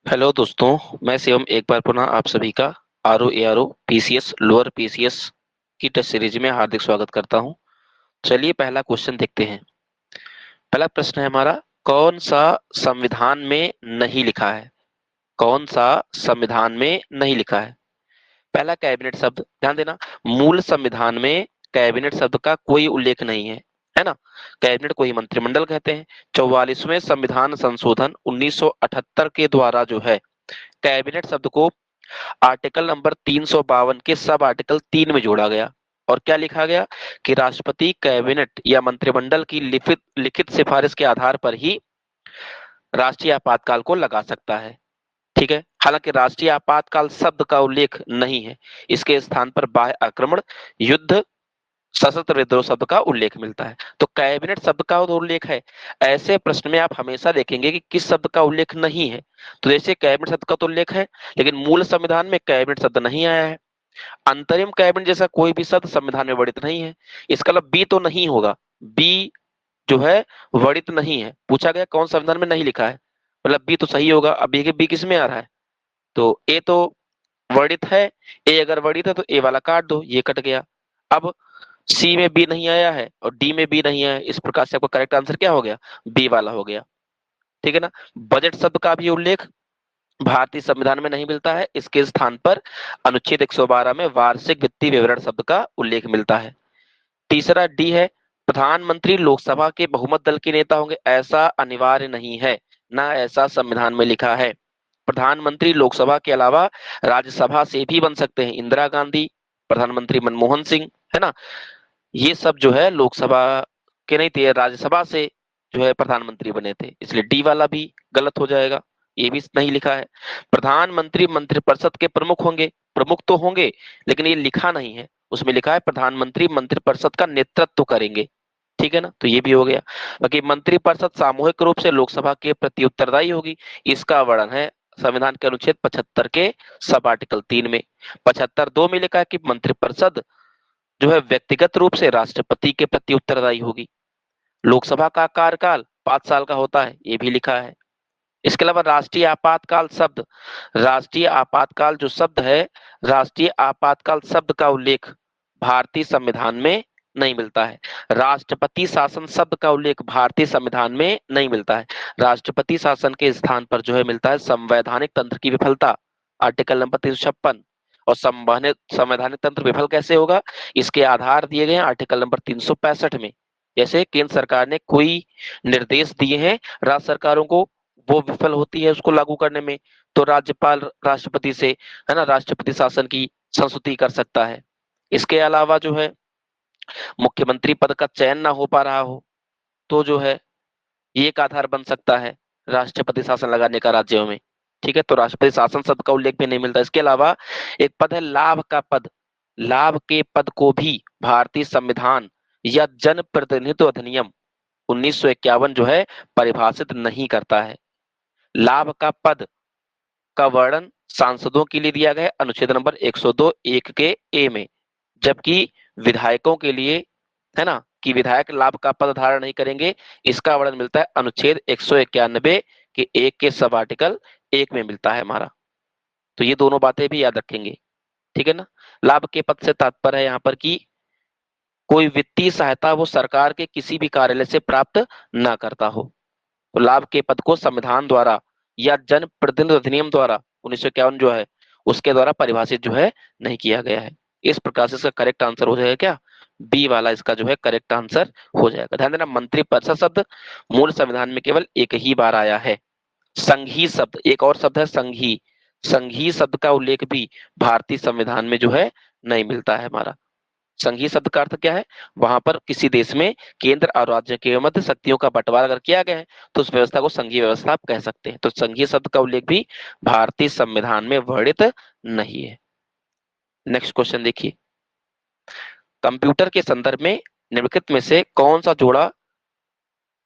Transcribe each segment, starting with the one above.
Hello दोस्तों, मैं शिवम एक बार पुनः आप सभी का R O PCS lower PCS की टेस्ट सीरीज में हार्दिक स्वागत करता हूं। चलिए पहला क्वेश्चन देखते हैं। पहला प्रश्न है हमारा, कौन सा संविधान में नहीं लिखा है? कौन सा संविधान में नहीं लिखा है? पहला, कैबिनेट शब्द। ध्यान देना, मूल संविधान में कैबिनेट शब्द का कोई उल्लेख नहीं है, है ना। कैबिनेट को ही मंत्रिमंडल कहते हैं। 44वें संविधान संशोधन 1978 के द्वारा जो है कैबिनेट शब्द को आर्टिकल नंबर 352 के सब आर्टिकल 3 में जोड़ा गया। और क्या लिखा गया कि राष्ट्रपति कैबिनेट या मंत्रिमंडल की लिखित लिखित सिफारिश के आधार पर ही राष्ट्रीय आपातकाल को लगा सकता है। ठीक है, हालांकि राष्ट्रीय आपातकाल शब्द का उल्लेख नहीं है। इसके स्थान पर बाह्य आक्रमण, युद्ध, सशस्त्र विद्रोह शब्द का उल्लेख मिलता है। तो कैबिनेट शब्द का तो उल्लेख है। ऐसे प्रश्न में आप हमेशा देखेंगे कि किस शब्द का उल्लेख नहीं है। तो जैसे कैबिनेट शब्द का तो उल्लेख है, लेकिन मूल संविधान में कैबिनेट शब्द नहीं आया है। अंतरिम कैबिनेट जैसा कोई भी शब्द संविधान में वर्णित नहीं है। इसका मतलब बी तो नहीं होगा। बी जो है वर्णित नहीं है। पूछा गया कौन संविधान में नहीं लिखा है, मतलब बी तो सही होगा। अब बी किस में आ रहा है? तो ए तो वर्णित है। ए अगर वर्णित है तो ए वाला काट दो, ये कट गया। अब सी में बी नहीं आया है और डी में बी नहीं आया है, इस प्रकार से आपका करेक्ट आंसर क्या हो गया? बी वाला हो गया। ठीक है ना। बजट शब्द का भी उल्लेख भारतीय संविधान में नहीं मिलता है। इसके स्थान पर अनुच्छेद 112 में वार्षिक वित्तीय विवरण शब्द का उल्लेख मिलता है। तीसरा डी है, प्रधानमंत्री लोकसभा के बहुमत दल के नेता होंगे, ऐसा अनिवार्य नहीं है, ना ऐसा संविधान में लिखा है। प्रधानमंत्री लोकसभा के अलावा राज्यसभा से भी बन सकते हैं। इंदिरा गांधी, प्रधानमंत्री मनमोहन सिंह, है ना, ये सब जो है लोकसभा के नहीं थे, राज्यसभा से जो है प्रधानमंत्री बने थे, इसलिए डी वाला भी गलत हो जाएगा। ये भी नहीं लिखा है। प्रधानमंत्री मंत्रिपरिषद के प्रमुख होंगे, प्रमुख तो होंगे, लेकिन ये लिखा नहीं है। उसमें लिखा है प्रधानमंत्री मंत्रिपरिषद का नेतृत्व करेंगे। ठीक है ना, तो ये भी हो गया। बाकी मंत्रिपरिषद सामूहिक रूप से लोकसभा के प्रति उत्तरदायी होगी। इसका वर्णन है संविधान के अनुच्छेद 75 के सब आर्टिकल 3 में। 75(2) में लिखा है कि मंत्रिपरिषद जो है व्यक्तिगत रूप से राष्ट्रपति के प्रति उत्तरदायी होगी। लोकसभा का कार्यकाल 5 साल का होता है, ये भी लिखा है। इसके अलावा राष्ट्रीय आपातकाल शब्द, राष्ट्रीय आपातकाल जो शब्द है, राष्ट्रीय आपातकाल शब्द का उल्लेख भारतीय संविधान में नहीं मिलता है। राष्ट्रपति शासन शब्द का उल्लेख भारतीय संविधान में नहीं मिलता है। राष्ट्रपति शासन के स्थान पर जो है मिलता है संवैधानिक तंत्र की विफलता, आर्टिकल नंबर 356। और संवैधानिक तंत्र विफल कैसे होगा? इसके आधार दिए गए हैं आर्टिकल नंबर 365 में। जैसे केंद्र सरकार ने कोई निर्देश दिए हैं राज्य सरकारों को, वो विफल होती है उसको लागू करने में, तो राज्यपाल राष्ट्रपति से, है ना, राष्ट्रपति शासन की संस्तुति कर सकता है। इसके अलावा जो है मुख्यमंत्री पद का चयन ना हो पा रहा हो, तो जो है ये एक आधार बन सकता है राष्ट्रपति शासन लगाने का राज्यों में। ठीक है, तो राष्ट्रपति शासन शब्द का उल्लेख भी नहीं मिलता। इसके अलावा एक पद है लाभ का पद। लाभ के पद को भी भारतीय संविधान या जन प्रतिनिधित्व अधिनियम 1951 जो है परिभाषित नहीं करता है। लाभ का पद का वर्णन सांसदों के लिए दिया गया है अनुच्छेद नंबर 102 एक के ए में, जबकि विधायकों के लिए, है ना, कि विधायक लाभ का पद धारण नहीं करेंगे, इसका वर्णन मिलता है अनुच्छेद 191 के एक के सब आर्टिकल 1 में मिलता है हमारा। तो ये दोनों बातें भी याद रखेंगे। ठीक है ना। लाभ के पद से तात्पर्य है यहाँ पर कि कोई वित्तीय सहायता वो सरकार के किसी भी कार्यालय से प्राप्त ना करता हो। तो लाभ के पद को संविधान द्वारा या जन प्रतिनिधि अधिनियम द्वारा 1951 जो है उसके द्वारा परिभाषित जो है नहीं किया गया है। इस प्रकार से इसका करेक्ट आंसर हो जाएगा क्या? बी वाला इसका जो है करेक्ट आंसर हो जाएगा। ध्यान देना, मंत्रिपरिषद शब्द मूल संविधान में केवल एक ही बार आया है। संघीय शब्द, एक और शब्द है संघीय। संघीय शब्द का उल्लेख भी भारतीय संविधान में जो है नहीं मिलता है हमारा। संघीय शब्द का अर्थ क्या है? वहां पर किसी देश में केंद्र और राज्य के मध्य शक्तियों का बंटवारा अगर किया गया है तो उस व्यवस्था को संघीय व्यवस्था आप कह सकते हैं। तो संघीय शब्द का उल्लेख भी भारतीय संविधान में वर्णित नहीं है। नेक्स्ट क्वेश्चन देखिए, कंप्यूटर के संदर्भ में निम्नलिखित में से कौन सा जोड़ा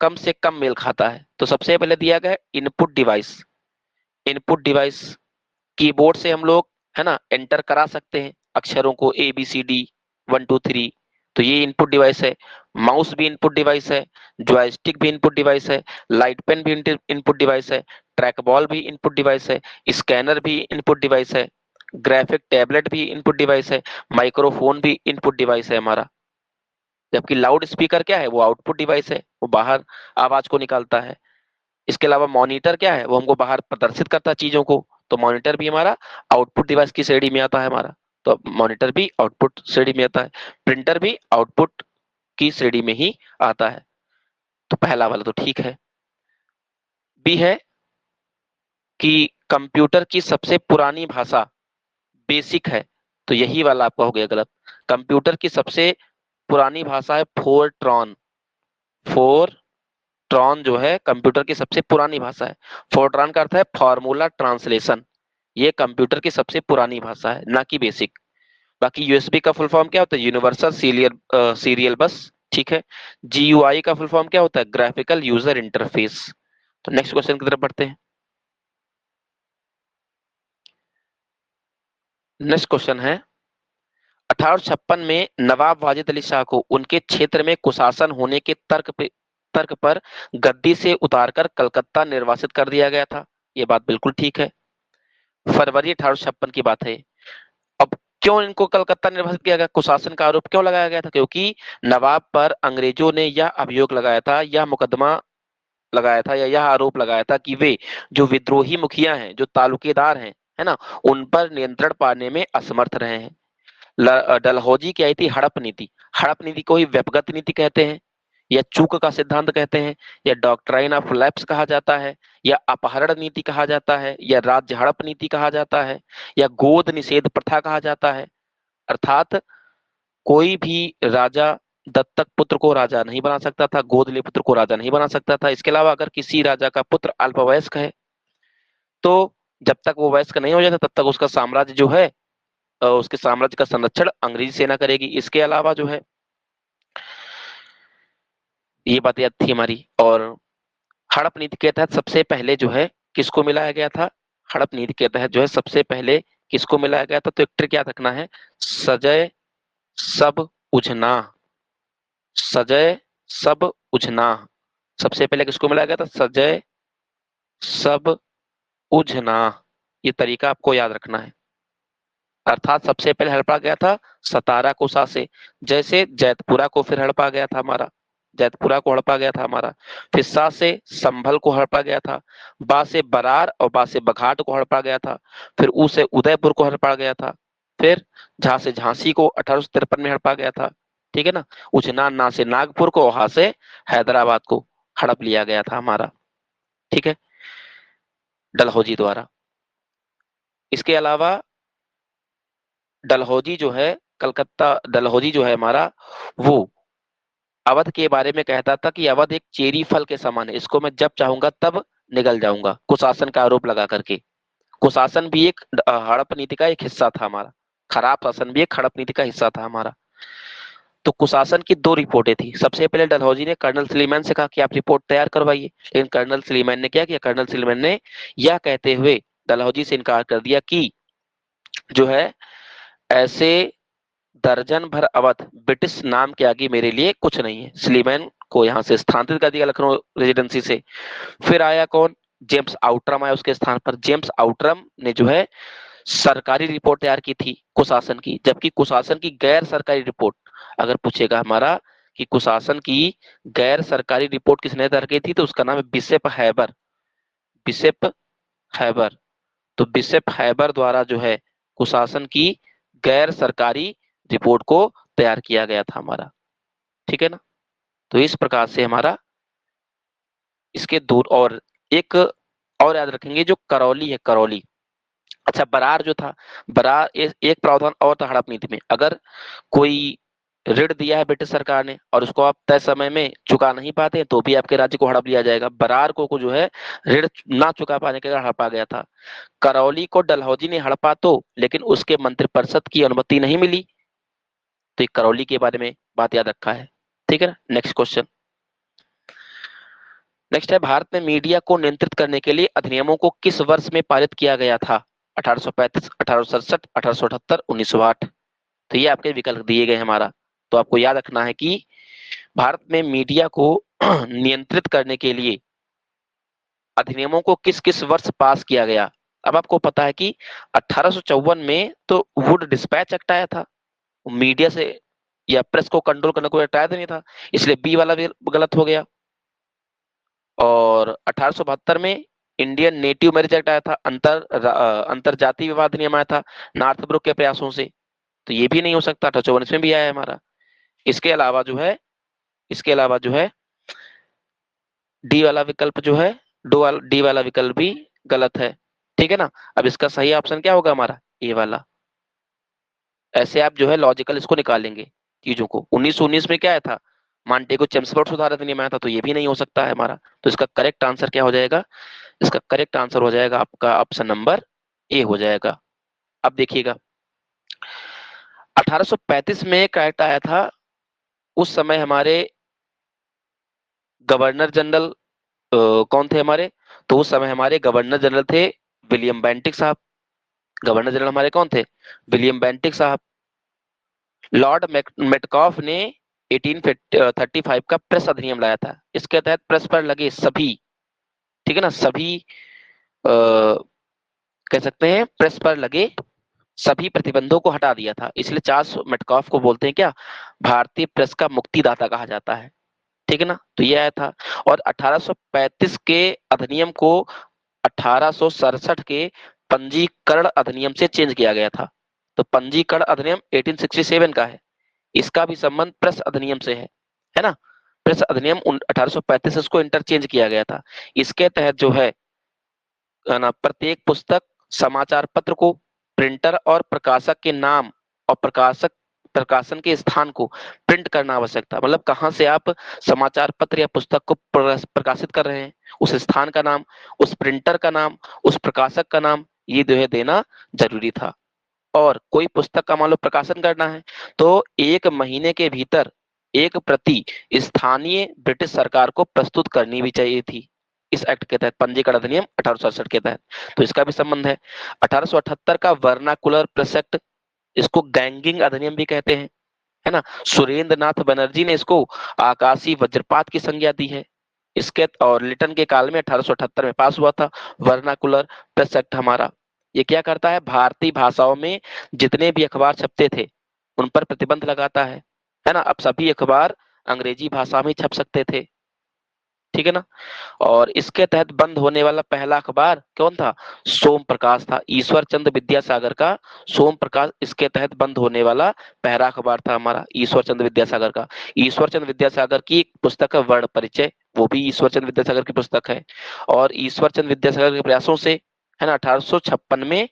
कम से कम मेल खाता है? तो सबसे पहले दिया गया है input device. Input device, keyboard से हम लोग, है ना, एंटर करा सकते हैं अक्षरों को, ए बी सी डी 1 2 3, तो ये इनपुट डिवाइस है, माउस भी इनपुट डिवाइस है, जॉयस्टिक भी इनपुट डिवाइस है, लाइट पेन भी इनपुट डिवाइस है, ट्रैक बॉल भी इनपुट डिवाइस है, स्कैनर भी इनपुट डिवाइस है, ग्राफिक टैबलेट भी इनपुट डिवाइस है, माइक्रोफोन भी इनपुट डिवाइस है हमारा। जबकि लाउड स्पीकर क्या है, वो आउटपुट डिवाइस है, वो बाहर आवाज को निकालता है। इसके अलावा मॉनिटर क्या है, वो हमको बाहर प्रदर्शित करता है चीजों को, तो मॉनिटर भी हमारा आउटपुट डिवाइस की श्रेणी में आता है हमारा। तो मॉनिटर भी आउटपुट श्रेणी में आता है, प्रिंटर भी आउटपुट की श्रेणी में ही आता है। तो पहला वाला तो ठीक है। बी है कि कंप्यूटर की सबसे पुरानी भाषा बेसिक है, तो यही वाला आपका हो गया गलत। कंप्यूटर की सबसे पुरानी भाषा है फोरट्रॉन। फोरट्रॉन जो है कंप्यूटर की सबसे पुरानी भाषा है। फोरट्रॉन का अर्थ है फॉर्मूला ट्रांसलेशन। ये कंप्यूटर की सबसे पुरानी भाषा है, ना कि बेसिक। बाकी यूएसबी का फुल फॉर्म क्या होता है, यूनिवर्सल सीरियल बस, ठीक है। जीयूआई का फुल फॉर्म क्या होता है, ग्राफिकल यूजर इंटरफेस। तो नेक्स्ट क्वेश्चन की तरफ बढ़ते हैं। नेक्स्ट क्वेश्चन है, 1856 में नवाब वाजिद अली शाह को उनके क्षेत्र में कुशासन होने के तर्क पर गद्दी से उतारकर कलकत्ता निर्वासित कर दिया गया था। ये बात बिल्कुल ठीक है, फरवरी 1856 की बात है। अब क्यों इनको कलकत्ता निर्वासित किया गया, कुशासन का आरोप क्यों लगाया गया था, क्योंकि नवाब पर अंग्रेजों ने यह अभियोग लगाया था, यह मुकदमा लगाया था, या यह आरोप लगाया था कि वे जो विद्रोही मुखिया हैं, जो तालुकेदार हैं, है ना, उन पर नियंत्रण पाने में असमर्थ रहे हैं। डलहौजी की आई थी हड़प नीति। हड़प नीति को ही व्यपगत नीति कहते हैं, या चूक का सिद्धांत कहते हैं, या डॉक्ट्राइन ऑफ लैप्स कहा जाता है, या अपहरण नीति कहा जाता है, या राज्य हड़प नीति कहा जाता है, या गोद निषेध प्रथा कहा जाता है। अर्थात कोई भी राजा दत्तक पुत्र को राजा नहीं बना सकता था, गोद लिए पुत्र को राजा नहीं बना सकता था। इसके अलावा अगर किसी राजा का पुत्र अल्पवयस्क है, तो जब तक वो वयस्क नहीं हो जाता तब तक उसका साम्राज्य जो है, उसके साम्राज्य का संरक्षण अंग्रेजी सेना करेगी। इसके अलावा जो है, ये बात याद थी हमारी। और हड़प नीति के तहत सबसे पहले जो है किसको मिलाया गया था, हड़प नीति के तहत जो है सबसे पहले किसको मिलाया गया था, तो एक ट्रिक याद रखना है, सजय सब उझना। सजय सब उझना, सबसे पहले किसको मिलाया गया था, सजय सब उझना। ये तरीका आपको याद रखना है। अर्थात सबसे पहले हड़पा गया था सतारा को सा से, जैसे जैतपुरा को फिर हड़पा गया था हमारा, जैतपुरा को हड़पा गया था हमारा। फिर सा से संभल को हड़पा गया था, बा से बरार और बा से बघाट को हड़पा गया था, फिर ऊ से उदयपुर को हड़पा गया था, फिर झा से झांसी को 1853 में हड़पा गया था, ठीक है ना। उझना ना से नागपुर को, वहां से हैदराबाद को हड़प लिया गया था हमारा, ठीक है, डलहौजी द्वारा। इसके अलावा डलहौजी जो है, कलकत्ता डलहौजी जो है हमारा, वो अवध के बारे में कहता था कि अवध एक चेरी फल के समान है, इसको मैं जब चाहूंगा तब निगल जाऊंगा, कुशासन का आरोप लगा करके। कुशासन भी एक हड़प नीति का एक हिस्सा था हमारा, खराब शासन भी एक हड़प नीति का हिस्सा था हमारा। तो कुशासन की दो रिपोर्टें थी। सबसे पहले डलहौजी ने कर्नल सलीमैन से कहा कि आप रिपोर्ट तैयार करवाइए, लेकिन कर्नल सलीमैन ने क्या किया, कर्नल सलीमैन ने यह कहते हुए डलहौजी से इनकार कर दिया कि जो है ऐसे दर्जन भर अवध ब्रिटिश नाम के आगे मेरे लिए कुछ नहीं है। स्लीमैन को यहाँ से स्थानांतरित कर दिया लखनऊ रेजिडेंसी से। फिर आया कौन, जेम्स आउटरम आया उसके स्थान पर। जेम्स आउटरम ने जो है सरकारी रिपोर्ट तैयार की थी कुशासन की, जबकि कुशासन की गैर सरकारी रिपोर्ट, अगर पूछेगा हमारा कि कुशासन की गैर सरकारी रिपोर्ट किसने तैयार की थी, तो उसका नाम है बिशप हैबर। Bishop Haber. तो बिशप हैबर द्वारा जो है कुशासन की गैर सरकारी रिपोर्ट को तैयार किया गया था हमारा, ठीक है ना। तो इस प्रकार से हमारा इसके दूर। और एक और याद रखेंगे, जो करौली है, करौली, अच्छा बरार जो था, बरार एक प्रावधान और था हड़प नीति में। अगर कोई ऋण दिया है ब्रिटिश सरकार ने और उसको आप तय समय में चुका नहीं पाते तो भी आपके राज्य को हड़प लिया जाएगा। बरार को जो है ऋण ना चुका पाने के कारण हड़पा गया था। करौली को डलहौजी ने हड़पा तो, लेकिन उसके मंत्रिपरिषद की अनुमति नहीं मिली। तो करौली के बारे में बात याद रखा है, ठीक है ना। नेक्स्ट क्वेश्चन, नेक्स्ट है, भारत में मीडिया को नियंत्रित करने के लिए अधिनियमों को किस वर्ष में पारित किया गया था, 1835, 1867, 1878, 1908। तो ये आपके विकल्प दिए गए हमारा, तो आपको याद रखना है कि भारत में मीडिया को नियंत्रित करने के लिए अधिनियमों को किस किस वर्ष पास किया गया। अब आपको पता है कि 1854 में तो वुड डिस्पैच एक्ट आया था, मीडिया से या प्रेस को कंट्रोल करने को हटाया नहीं था, इसलिए बी वाला भी गलत हो गया। और 1872 में इंडियन नेटिव मैरिज एक्ट आया था, अंतर जातीय विवाह अधिनियम आया था नॉर्थब्रुक के प्रयासों से, तो ये भी नहीं हो सकता। 1854 में भी आया है हमारा। इसके अलावा जो है डी वाला विकल्प जो है, डी वाला विकल्प भी गलत है। ठीक है ना। अब इसका सही ऑप्शन क्या होगा हमारा, ए वाला। ऐसे आप जो है लॉजिकल इसको निकालेंगे चीजों को। 1919 में क्या आया था, मांटेगो चेम्सफोर्ड सुधार अधिनियम आया था, तो ये भी नहीं हो सकता है हमारा। तो इसका करेक्ट आंसर क्या हो जाएगा, इसका करेक्ट आंसर हो जाएगा आपका ऑप्शन नंबर ए हो जाएगा। अब देखिएगा 1835 में एक एक्ट आया था, उस समय हमारे गवर्नर जनरल कौन थे हमारे, तो उस समय हमारे गवर्नर जनरल थे विलियम बेंटिक साहब। गवर्नर जनरल हमारे कौन थे, विलियम बेंटिक साहब। लॉर्ड मेटकॉफ ने 1835 का प्रेस अधिनियम लाया था। इसके तहत प्रेस पर लगे सभी, ठीक है ना, सभी कह सकते हैं प्रेस पर लगे सभी प्रतिबंधों को हटा दिया था। इसलिए चार्ल्स मेटकॉफ को बोलते हैं क्या, भारतीय प्रेस का मुक्तिदाता कहा जाता है। ठीक है ना, तो ये आया था। और 1835 के अधिनियम को 1867 के पंजीकरण अधिनियम से चेंज किया गया था। तो पंजीकरण अधिनियम 1867 का है, इसका भी संबंध प्रेस अधिनियम से है ना। प्रेस अधिनियम 1835 इसको इंटरचेंज किया गया था। इसके तहत जो है ना, प्रत्येक पुस्तक समाचार पत्र को प्रिंटर और प्रकाशक के नाम और प्रकाशन के स्थान को प्रिंट करना आवश्यक था। मतलब कहाँ से आप समाचार पत्र या पुस्तक को प्रकाशित कर रहे हैं, उस स्थान का नाम, उस प्रिंटर का नाम, उस प्रकाशक का नाम, ये जो है देना जरूरी था। और कोई पुस्तक का मान लो प्रकाशन करना है तो 1 महीने के भीतर एक प्रति स्थानीय ब्रिटिश सरकार को प्रस्तुत करनी भी चाहिए थी, इस एक्ट के तहत, पंजीकरण अधिनियम 1867 के तहत। तो इसका भी संबंध है। 1878 का वर्नाकुलर प्रेस एक्ट, इसको गैंगिंग अधिनियम भी कहते हैं, है ना। सुरेंद्र नाथ बनर्जी ने इसको आकाशीय वज्रपात की संज्ञा दी है। इसके और लिटन के काल में 1878 में पास हुआ था वर्नाकुलर प्रेस एक्ट हमारा। ये क्या करता है, भारतीय भाषाओं में जितने भी अखबार छपते थे उन पर प्रतिबंध लगाता है ना। अब सभी अखबार अंग्रेजी भाषा में छप सकते थे, ठीक है ना। और इसके तहत बंद होने वाला पहला अखबार कौन था, सोम प्रकाश था, ईश्वर चंद्र विद्यासागर का सोम प्रकाश इसके तहत बंद होने वाला पहला अखबार था हमारा, ईश्वर चंद्र विद्यासागर का। ईश्वर चंद्र विद्यासागर की एक पुस्तक है वर्ण परिचय, वो भी ईश्वर चंद्र विद्यासागर की पुस्तक है। और ईश्वर चंद्र विद्यासागर के प्रयासों से, है ना, 1856 में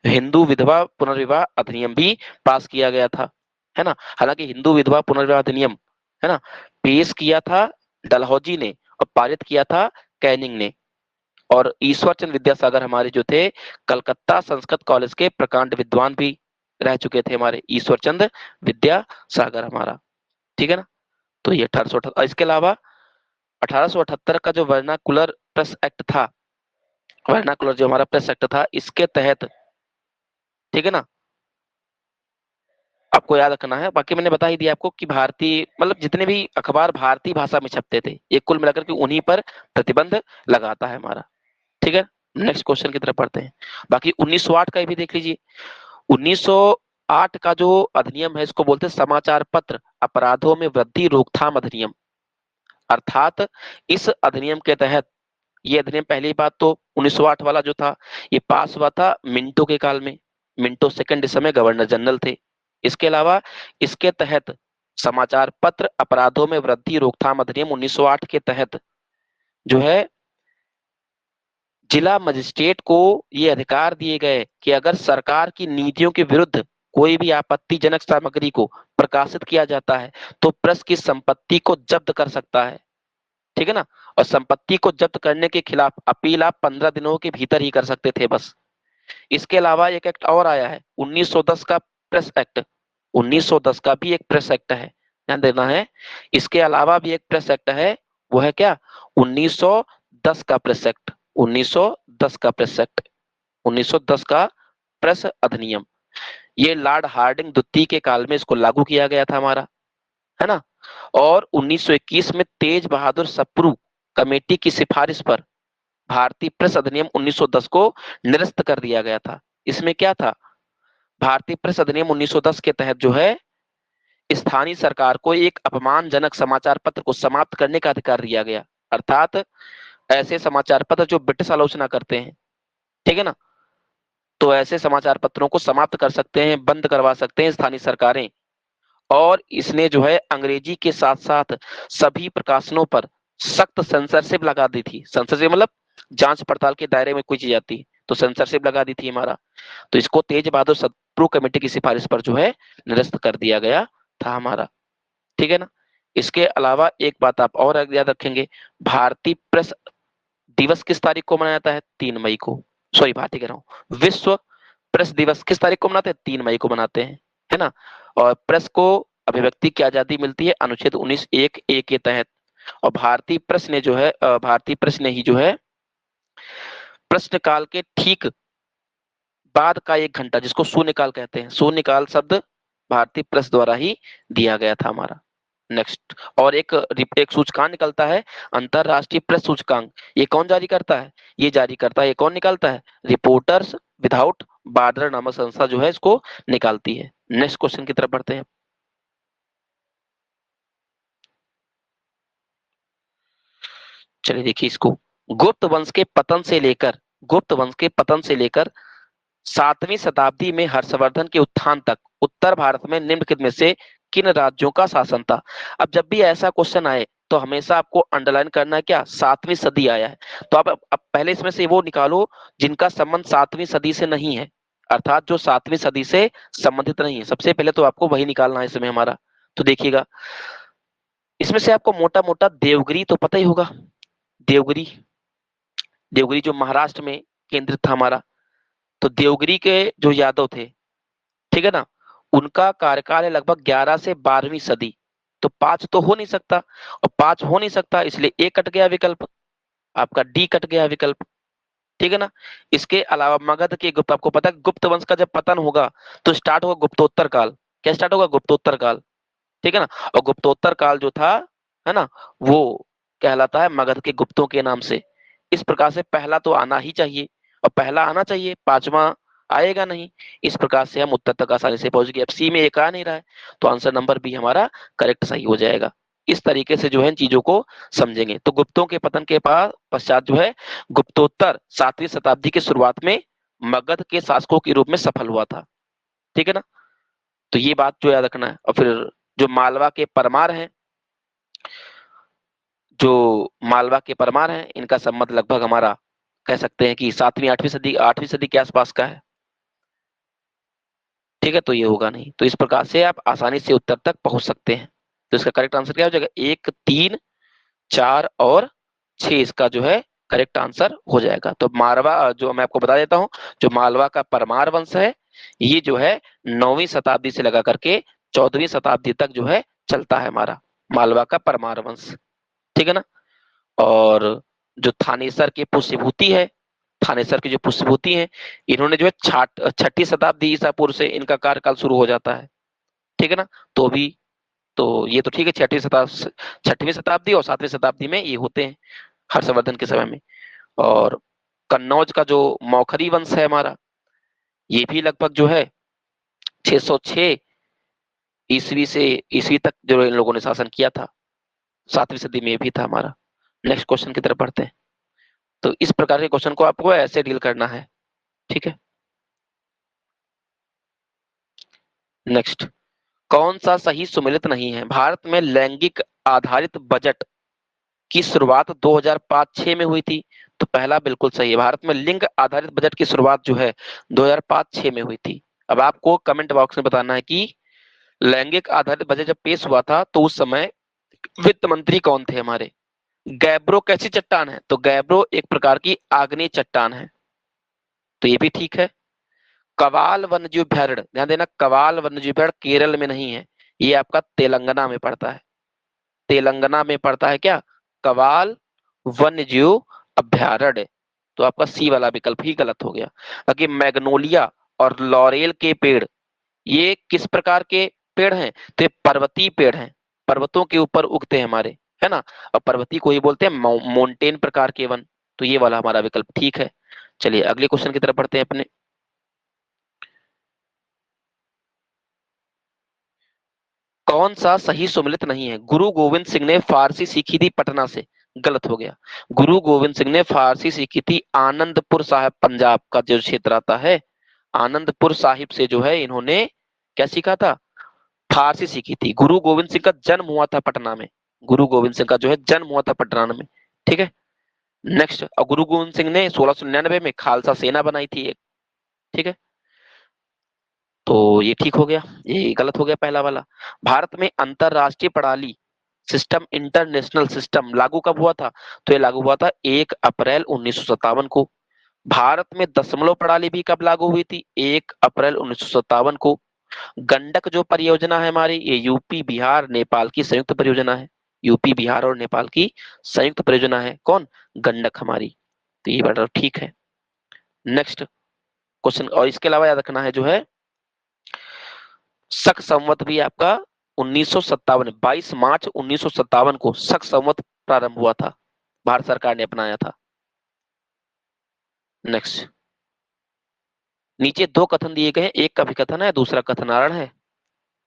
हिंदू विधवा पुनर्विवाह अधिनियम भी पास किया गया था, है ना। हालांकि हिंदू विधवा पुनर्विवाह अधिनियम, है ना, पेश किया था डलहौजी ने और पारित किया था कैनिंग ने। और ईश्वर चंद्र विद्यासागर हमारे जो थे कलकत्ता संस्कृत कॉलेज के प्रकांड विद्वान भी रह चुके थे हमारे ईश्वर चंद्र विद्यासागर हमारा, ठीक है ना। तो ये 1878। इसके अलावा 1878 का जो वर्नाकुलर प्रेस एक्ट था, वर्नाकुलर जो हमारा प्रेस एक्ट था, इसके तहत, ठीक है ना, आपको याद रखना है। बाकी मैंने बता ही दिया आपको कि भारतीय मतलब जितने भी अखबार भारतीय भाषा में छपते थे, ये कुल मिलाकर के उन्हीं पर प्रतिबंध लगाता है हमारा, ठीक है। नेक्स्ट क्वेश्चन की तरफ पढ़ते हैं। बाकी 1908 का भी देख लीजिए। 1908 का जो अधिनियम है इसको बोलते हैं समाचार पत्र अपराधों में वृद्धि रोकथाम अधिनियम। अर्थात इस अधिनियम के तहत, ये अधिनियम पहली बात तो 1908 वाला जो था ये पास हुआ था मिंटो के काल में। मिंटो सेकंड इस समय गवर्नर जनरल थे। इसके अलावा इसके तहत समाचार पत्र अपराधों में वृद्धि रोकथाम अधिनियम 1908 के तहत जो है जिला मजिस्ट्रेट को ये अधिकार दिए गए कि अगर सरकार की नीतियों के विरुद्ध कोई भी आपत्तिजनक सामग्री को प्रकाशित किया जाता है तो प्रेस की संपत्ति को जब्त कर सकता है, ठीक है ना। और संपत्ति को जब्त करने के खिलाफ अपील आप 15 दिनों के भीतर ही कर सकते थे बस। इसके अलावा एक एक्ट और आया है 1910 का प्रेस एक्ट। 1910 का भी एक प्रेस एक्ट है, ध्यान देना है। इसके अलावा भी एक प्रेस एक्ट है, वो है क्या, 1910 का प्रेस एक्ट। 1910 का प्रेस एक्ट, 1910 का प्रेस अधिनियम, ये लॉर्ड हार्डिंग द्वितीय के काल में इसको लागू किया गया था हमारा, है ना। और 1921 में तेज बहादुर सप्रू कमेटी की सिफारिश पर भारतीय प्रेस अधिनियम 1910 को निरस्त कर दिया गया था। इसमें क्या था, भारतीय प्रेस अधिनियम 1910 के तहत जो है स्थानीय सरकार को एक अपमानजनक समाचार पत्र को समाप्त करने का अधिकार दिया गया। अर्थात ऐसे समाचार पत्र जो ब्रिटिश आलोचना करते हैं, ठीक है ना, तो ऐसे समाचार पत्रों को समाप्त कर सकते हैं, बंद करवा सकते हैं स्थानीय सरकारें। और इसने जो है अंग्रेजी के साथ साथ सभी प्रकाशनों पर सख्त सेंसरशिप लगा दी थी। सेंसरशिप मतलब जांच पड़ताल के दायरे में कोई चीज आती तो सेंसरशिप लगा दी थी हमारा। तो इसको तेज बहादुर सप्रू कमेटी की सिफारिश पर जो है निरस्त कर दिया गया था हमारा, ठीक है ना। इसके अलावा एक बात आप और याद रखेंगे, भारतीय प्रेस दिवस किस तारीख को मनाया जाता है, 3 मई को। सॉरी, भारतीय कह रहा हूँ, विश्व प्रेस दिवस किस तारीख को मनाते हैं, 3 मई को मनाते हैं, है ना। और प्रेस को अभिव्यक्ति की आजादी मिलती है अनुच्छेद 19(1)(a) के तहत। और भारतीय प्रेस ने जो है भारतीय प्रेस ने ही जो है प्रश्नकाल के ठीक बाद का 1 घंटा, जिसको शून्यकाल कहते हैं, शून्यकाल शब्द भारतीय प्रेस द्वारा ही दिया गया था हमारा। नेक्स्ट, और एक सूचकांक निकलता है, अंतरराष्ट्रीय प्रेस सूचकांक। ये कौन जारी करता है, ये जारी करता है, ये कौन निकालता है, रिपोर्टर्स विदाउट बॉर्डर नामक संस्था जो है इसको निकालती है। नेक्स्ट क्वेश्चन की तरफ बढ़ते हैं। चलिए देखिए इसको, गुप्त वंश के पतन से लेकर 7वीं शताब्दी में हर्षवर्धन के उत्थान तक उत्तर भारत में निम्नलिखित में से किन राज्यों का शासन था। अब जब भी ऐसा क्वेश्चन आए तो हमेशा आपको अंडरलाइन करना है क्या, 7वीं सदी आया है। तो अब पहले इसमें से वो निकालो जिनका संबंध 7वीं सदी से नहीं है, अर्थात जो 7वीं सदी से संबंधित नहीं है। सबसे पहले तो आपको वही निकालना है इसमें हमारा। तो देखिएगा, इसमें से आपको मोटा मोटा देवगिरी तो पता ही होगा। देवगिरी, देवगिरी जो महाराष्ट्र में केंद्रित था हमारा। तो देवगिरी के जो यादव थे, ठीक है ना, उनका कार्यकाल है लगभग 11 से 12वीं सदी। तो 5 तो हो नहीं सकता, और 5 हो नहीं सकता इसलिए ए कट गया विकल्प, आपका डी कट गया विकल्प, ठीक है ना। इसके अलावा मगध के गुप्त, आपको पता है गुप्त वंश का जब पतन होगा तो स्टार्ट होगा गुप्तोत्तर काल। क्या स्टार्ट होगा, गुप्तोत्तर काल, ठीक है ना। और गुप्तोत्तर काल जो था, है ना, वो कहलाता है मगध के गुप्तों के नाम से। इस प्रकार से पहला तो आना ही चाहिए, और पहला आना चाहिए, 5वां आएगा नहीं। इस प्रकार से हम उत्तर तक आसानी से पहुंच गए। अब सी में एक आ नहीं रहा है, तो आंसर नंबर बी हमारा करेक्ट सही हो जाएगा। इस तरीके से जो है इन चीजों को समझेंगे। तो गुप्तों के पतन के पश्चात जो है गुप्तोत्तर 7वीं शताब्दी के शुरुआत में मगध के शासकों के रूप में सफल हुआ था, ठीक है ना। तो ये बात जो याद रखना है। और फिर जो मालवा के परमार हैं, जो मालवा के परमार हैं, इनका संबंध लगभग हमारा कह सकते हैं कि 7वीं 8वीं सदी 8वीं सदी के आसपास का है, ठीक है। तो ये होगा नहीं। तो इस प्रकार से आप आसानी से उत्तर तक पहुंच सकते हैं। तो इसका करेक्ट आंसर क्या हो जाएगा, 1, 3, 4 और 6 इसका जो है करेक्ट आंसर हो जाएगा। तो मारवा, जो मैं आपको बता देता हूं, जो मालवा का परमार वंश है, ये जो है 9वीं शताब्दी से लगा करके 14वीं शताब्दी तक जो है चलता है हमारा मालवा का परमार वंश, ठीक है ना। और जो थानेसर के पुष्यभूति है, थानेसर की जो पुष्यभूति है, इन्होंने जो है 6ठी शताब्दी ईसा पूर्व से इनका कार्यकाल शुरू हो जाता है, ठीक है ना। तो अभी तो ये तो ठीक है, 6वीं शताब्दी और 7वीं शताब्दी में ये होते हैं हर्षवर्धन के समय में। और कन्नौज का जो मौखरी वंश है हमारा, ये भी लगभग जो है 606 ईस्वी से ईस्वी तक जो इन लोगों ने शासन किया था, 7वीं सदी में भी था हमारा। नेक्स्ट क्वेश्चन की तरफ बढ़ते हैं। तो इस प्रकार के क्वेश्चन को आपको ऐसे डील करना है, ठीक है। नेक्स्ट, कौन सा सही सुमेलित नहीं है, भारत में लैंगिक आधारित बजट की शुरुआत 2005-6 में हुई थी। तो पहला बिल्कुल सही है, भारत में लिंग आधारित बजट की शुरुआत जो है 2005-6 में हुई थी। अब आपको कमेंट बॉक्स में बताना है कि लैंगिक आधारित बजट जब पेश हुआ था तो उस समय वित्त मंत्री कौन थे हमारे। गैब्रो कैसी चट्टान है, तो गैब्रो एक प्रकार की आग्नेय चट्टान है, तो ये भी ठीक है। कवाल वन्यजीव अभ्यारण्य, ध्यान देना, कवाल वन्यजीव अभ्यारण्य केरल में नहीं है, ये आपका तेलंगाना में पड़ता है। तेलंगाना में पड़ता है क्या, कवाल वन्यजीव अभ्यारण्य। तो आपका सी वाला विकल्प ही गलत हो गया। बाकी मैग्नोलिया और लॉरेल के पेड़, ये किस प्रकार के पेड़ हैं, तो ये पर्वतीय पेड़ हैं, पर्वतों के ऊपर उगते हैं हमारे, है ना। अब पर्वतीय को ही बोलते हैं माउंटेन प्रकार के वन। तो ये वाला हमारा विकल्प ठीक है। चलिए अगले क्वेश्चन की तरफ बढ़ते हैं अपने। कौन सा सही सुमेलित नहीं है? गुरु गोविंद सिंह ने फारसी सीखी थी पटना से, गलत हो गया। गुरु गोविंद सिंह ने फारसी सीखी थी आनंदपुर साहिब, पंजाब का जो क्षेत्र आता है, आनंदपुर साहिब से जो है इन्होंने क्या सीखा था? फारसी सीखी थी। गुरु गोविंद सिंह का जन्म हुआ था पटना में। गुरु गोविंद सिंह का जो है जन्म हुआ था पटना में। ठीक है। नेक्स्ट, गुरु गोविंद सिंह ने 1699 में खालसा सेना बनाई थी एक। ठीक है। तो ये ठीक हो गया, ये गलत हो गया पहला वाला। भारत में अंतरराष्ट्रीय प्रणाली सिस्टम, इंटरनेशनल सिस्टम लागू कब हुआ था? तो ये लागू हुआ था 1 अप्रैल 1957 को। भारत में दशमलव प्रणाली भी कब लागू हुई थी? 1 अप्रैल 1957 को। गंडक जो परियोजना है हमारी, ये यूपी बिहार नेपाल की संयुक्त परियोजना है। यूपी बिहार और नेपाल की संयुक्त परियोजना है कौन? गंडक हमारी। तो ये बड़ा ठीक है। नेक्स्ट क्वेश्चन, और इसके अलावा याद रखना है जो है शक संवत भी आपका 1957, 22 मार्च 1957 को शक संवत प्रारंभ हुआ था, भारत सरकार ने अपनाया था। नेक्स्ट, नीचे दो कथन दिए गए हैं, एक का अभिकथन है, दूसरा कथनारण है।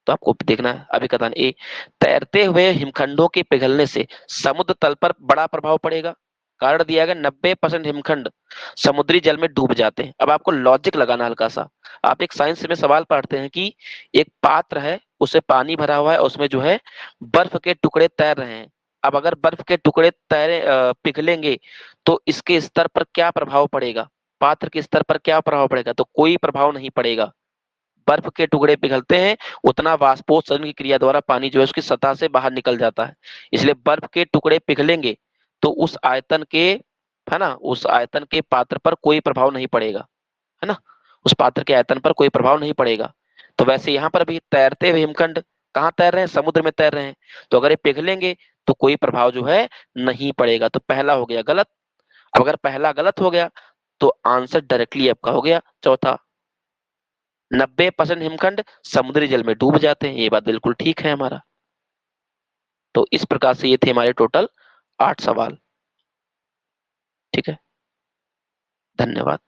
तो आपको देखना है। अभिकथन ए, तैरते हुए हिमखंडों के पिघलने से समुद्र तल पर बड़ा प्रभाव पड़ेगा। कारण दिया गया 90% हिमखंड समुद्री जल में डूब जाते हैं। अब आपको लॉजिक लगाना हल्का सा। आप एक साइंस में सवाल पढ़ते हैं कि एक पात्र है, उससे पानी भरा हुआ है, उसमें जो है बर्फ के टुकड़े तैर रहे हैं। अब अगर बर्फ के टुकड़े तैरे पिघलेंगे तो इसके स्तर पर क्या प्रभाव पड़ेगा? पात्र के स्तर पर क्या प्रभाव पड़ेगा? तो कोई प्रभाव नहीं पड़ेगा। बर्फ के टुकड़े पिघलते हैं, उतना वाष्पोत्सर्जन की क्रिया द्वारा पानी जो है उसकी सतह से बाहर निकल जाता है। इसलिए बर्फ के टुकड़े पिघलेंगे तो उस आयतन के, है ना, उस आयतन के पात्र पर कोई प्रभाव नहीं पड़ेगा, है ना। उस पात्र के आयतन पर कोई प्रभाव नहीं पड़ेगा। तो वैसे यहाँ पर भी तैरते हुए हिमखंड कहाँ तैर रहे हैं? समुद्र में तैर रहे हैं। तो अगर ये पिघलेंगे तो कोई प्रभाव जो है नहीं पड़ेगा। तो पहला हो गया गलत। अब अगर पहला गलत हो गया तो आंसर डायरेक्टली आपका हो गया चौथा, 90% हिमखंड समुद्री जल में डूब जाते हैं। ये बात बिल्कुल ठीक है हमारा। तो इस प्रकार से ये थे हमारे टोटल 8 सवाल। ठीक है, धन्यवाद।